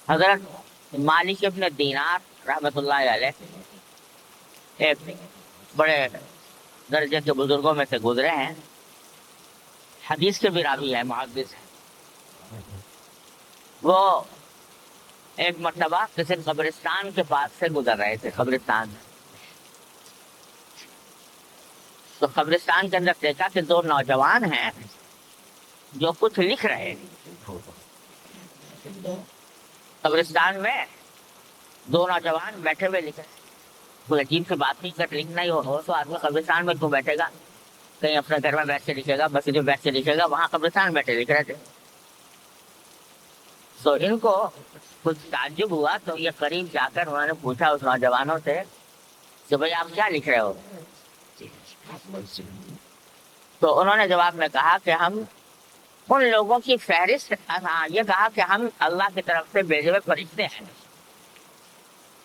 حضرت مالک ابن دینار رحمۃ اللہ علیہ ایک بڑے درجے کے بزرگوں میں سے گزرے ہیں، حدیث کے بھی راوی ہے، محدث ہے۔ وہ ایک مرتبہ کسی قبرستان کے پاس سے گزر رہے تھے، قبرستان میں، تو قبرستان کے اندر دیکھا کہ دو نوجوان ہیں جو کچھ لکھ رہے ہیں۔ قبرستان میں دو نوجوان بیٹھے ہوئے لکھ رہے ہیں۔ کوئی عجیب سی بات نہیں، اگر لکھنا ہی ہو تو آدمی قبرستان میں کیوں بیٹھے گا؟ کہیں اپنے گھر میں بیٹھ کے لکھے گا، مسجد میں بیٹھ کے لکھے گا، وہاں قبرستان میں بیٹھے لکھ رہے تھے۔ تو ان کو کچھ تعجب ہوا، تو یہ قریب جا کر انہوں نے پوچھا اس نوجوانوں سے کہ بھائی آپ کیا لکھ رہے ہو؟ تو انہوں نے جواب میں کہا کہ ہم ان لوگوں کی فہرست، یہ کہا کہ ہم اللہ کی طرف سے بھیجے ہوئے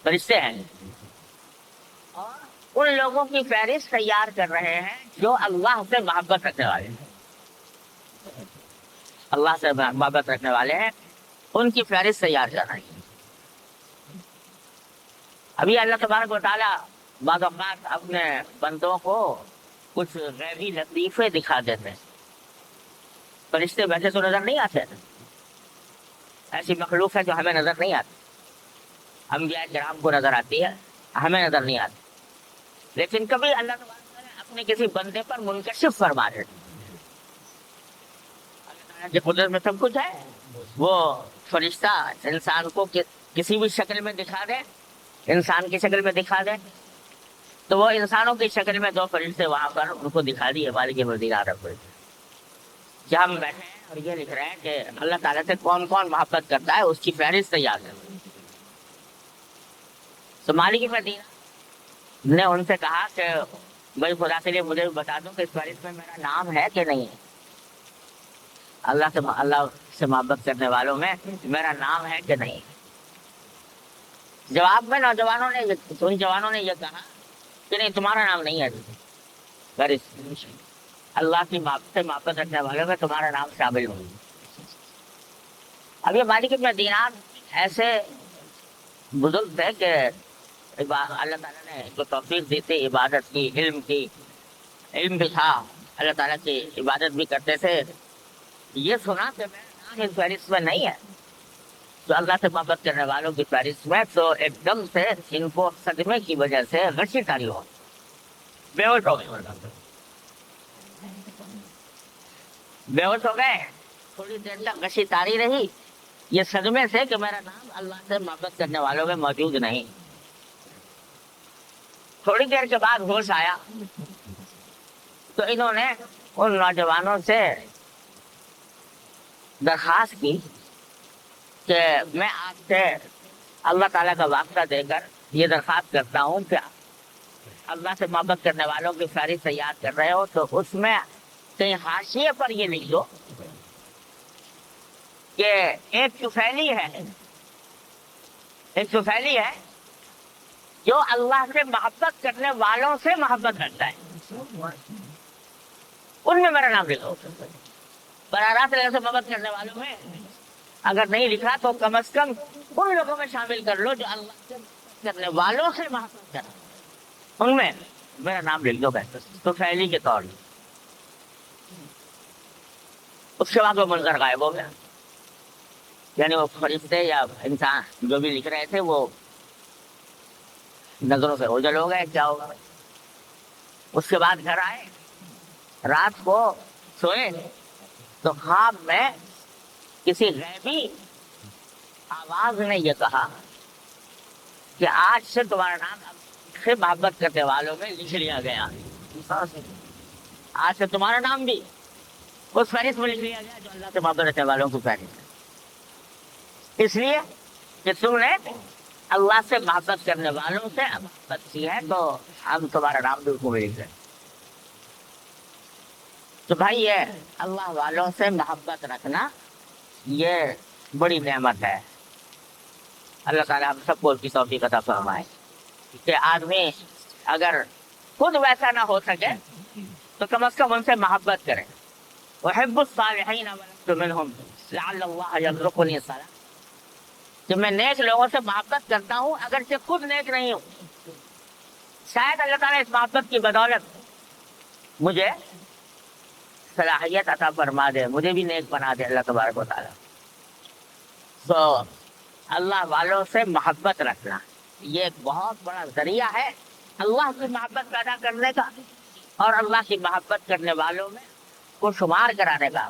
فرشتے ہیں، اور ان لوگوں کی فہرست تیار کر رہے ہیں جو اللہ سے محبت رکھنے والے ہیں، اللہ سے محبت رکھنے والے ہیں، ان کی فہرست تیار کر رہے ہیں۔ ابھی اللہ تبارک و تعالیٰ بعض اوقات اپنے بندوں کو کچھ غیبی لطیفے دکھا دیتے ہیں۔ فرشتے ویسے تو نظر نہیں آتے، ایسی مخلوق ہے جو ہمیں نظر نہیں آتی، انبیاء کرام کو نظر آتی ہے، ہمیں نظر نہیں آتی، لیکن کبھی اللہ تبارک و تعالیٰ اپنے کسی بندے پر منکشف فرما دیتے ہیں۔ اللہ تعالیٰ کی قدرت میں سب کچھ ہے، وہ فرشتہ انسان کو کسی بھی شکل میں دکھا دے، انسان کی شکل میں دکھا دے، تو وہ انسانوں کی شکل میں دو فرشتے وہاں پر ان کو دکھا دیے مالک مدینہ رب کہ ہم بیٹھے ہیں اور یہ لکھ رہے ہیں کہ اللہ تعالیٰ سے کون کون محبت کرتا ہے، اس کی فہرست تیار ہے۔ تو مالک مدینہ نے ان سے کہا کہ بھائی خدا کے لیے مجھے بتا دو کہ اس فہرست میں میرا نام ہے کہ نہیں ہے، اللہ سے محبت کرنے والوں میں میرا نام ہے کہ نہیں۔ جواب میں ان جوانوں نے یہ کہا کہ نہیں، تمہارا نام نہیں ہے فہرست، اللہ کی سے محبت رکھنے والوں میں تمہارا نام شامل ہو۔ اب یہ مالک ابن دینار ایسے بزرگ تھے کہ اللہ تعالیٰ نے کو توفیق دی تھی عبادت کی، علم بھی تھا، اللہ تعالیٰ کی عبادت بھی کرتے تھے۔ یہ سنا کہ میرا نام اس فہرست میں نہیں ہے، تو اللہ سے محبت کرنے والوں کی فہرست میں، تو ایک دم سے ان کو صدمے کی وجہ سے غشی طاری ہو، بے ہوش ہو گئے۔ تھوڑی دیر تک غشی طاری رہی، یہ صدمے سے کہ میرا نام اللہ سے محبت کرنے والوں میں موجود نہیں۔ تھوڑی دیر کے بعد ہوش آیا، تو انہوں نے ان نوجوانوں سے درخواست کی کہ میں آپ سے اللہ تعالیٰ کا واسطہ دے کر یہ درخواست کرتا ہوں کہ اللہ سے محبت کرنے والوں کی فہرست تیار کر رہے ہو، تو اس میں کہیں حاشیے پر یہ لکھ دو کہ ایک طفیلی ہے جو اللہ سے محبت کرنے والوں سے محبت رکھتا ہے، ان میں میرا نام لکھو۔ براہ راست اللہ سے محبت کرنے والوں میں اگر نہیں لکھا تو کم از کم ان لوگوں میں شامل کر لو جو اللہ سے محبت کرنے والوں سے محبت کریں، ان میں میرا نام لکھ دو بہتر، تو فعلی کے طور پر۔ اس کے بعد وہ منظر غائب ہو گیا، یعنی وہ فرشتے یا انسان جو بھی لکھ رہے تھے وہ نظروں سے اوجھل ہو گئے، کیا ہوگا۔ اس کے بعد گھر آئے، رات کو سوئے تو خواب میں کسی غیبی آواز نے یہ کہا کہ آج سے تمہارا نام سے محبت کرنے والوں میں لکھ لیا گیا، آج سے تمہارا نام بھی اس فہرست میں لکھ لیا گیا جو اللہ سے محبت رکھنے والوں کو فہرست ہے، اس لیے کہ تم نے اللہ سے محبت کرنے والوں سے محبت کی ہے، تو ہم تمہارا نام بھی اس کو لکھ دیں۔ تو بھائی یہ اللہ والوں سے محبت رکھنا یہ بڑی نعمت ہے، اللہ تعالیٰ ہم سب کو اس کی توفیق عطا فرمائے کہ آدمی اگر خود ویسا نہ ہو سکے تو کم از کم ان سے محبت کرے۔ وَحِبُّ الصَّالِحِينَ وَلَسْتُ مِنْهُمْ لَعَلَّ اللَّهَ يَرْزُقُنِي الصَّلَاةَ، کہ میں نیک لوگوں سے محبت کرتا ہوں اگرچہ خود نیک نہیں ہوں. شاید اللہ تعالیٰ اس محبت کی بدولت مجھے صلاحیت عطا فرما دے, مجھے بھی نیک بنا دے اللہ تبارک و تعالیٰ. تو اللہ والوں سے محبت رکھنا یہ ایک بہت بڑا ذریعہ ہے اللہ کی محبت پیدا کرنے کا اور اللہ کی محبت کرنے والوں میں کو شمار کرانے کا.